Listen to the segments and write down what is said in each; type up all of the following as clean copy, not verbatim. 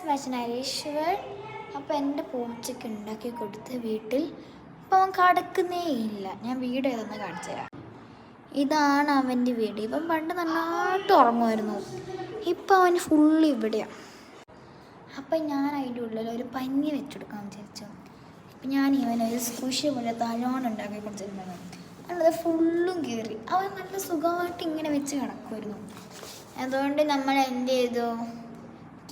Fashion Eicher. അപ്പോൾ എൻ്റെ പൂച്ചയ്ക്ക് ഉണ്ടാക്കി കൊടുത്ത് വീട്ടിൽ ഇപ്പോൾ അവൻ കടക്കുന്നേ ഇല്ല. ഞാൻ വീട് ഏതെന്ന് കാണിച്ചു തരാം. ഇതാണ് അവൻ്റെ വീട്. ഇപ്പം പണ്ട് നന്നായിട്ട് ഉറങ്ങുമായിരുന്നു. ഇപ്പം അവൻ ഫുള്ള് ഇവിടെയാണ്. അപ്പം ഞാൻ അതിൻ്റെ ഉള്ളിൽ ഒരു പഞ്ഞി വെച്ചെടുക്കാമെന്ന് വിചാരിച്ചു. അപ്പം ഞാൻ ഇവനൊരു സ്കുഷി പോലെ തലോണം ഉണ്ടാക്കി കൊടുത്തിരുന്നത്. അത് ഫുള്ളും കയറി. അവൻ നല്ല സുഖമായിട്ട് ഇങ്ങനെ വെച്ച് കിടക്കുമായിരുന്നു. അതുകൊണ്ട് നമ്മൾ എന്ത് ചെയ്തു,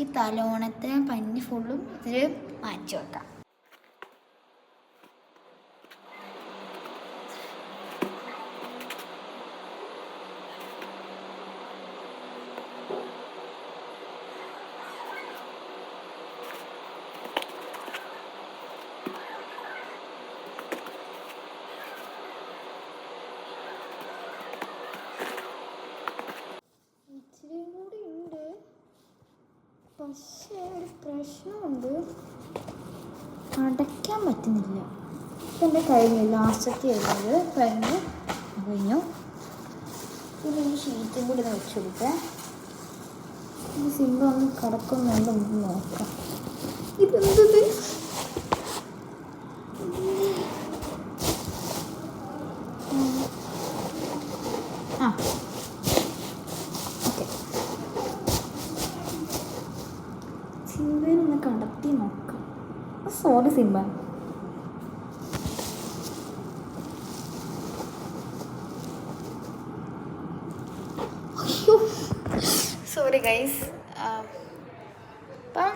ഈ തലോണത്തിന് പഞ്ഞി ഫുള്ളും ഇതിൽ മാറ്റി വെക്കാം. ഇച്ചിരിയും കൂടി ഉണ്ട്, പക്ഷേ ഒരു പ്രശ്നമുണ്ട്, അടയ്ക്കാൻ പറ്റുന്നില്ല. ഇപ്പം എൻ്റെ കഴിഞ്ഞു, ലാസ്റ്റത്തെ എഴുതുന്നത് കഴിഞ്ഞു. പിന്നെ ഈ ഷീറ്റും കൂടി ഒന്ന് വെച്ച് കൊടുക്കാം. ഈ സിംബ ഒന്ന് കിടക്കുന്നുണ്ട്, നമുക്ക് നോക്കാം. ഇതെന്തത്? ആ ഓക്കെ, സിംബേനൊന്ന് കടത്തി നോക്കാം. Sorry Simba. Sorry guys. അപ്പം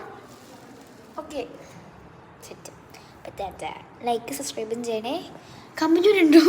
ഓക്കെ സെറ്റ്. ലൈക്ക് സബ്സ്ക്രൈബും ചെയ്യണേ, കമൻറ്റും ഉണ്ടോ.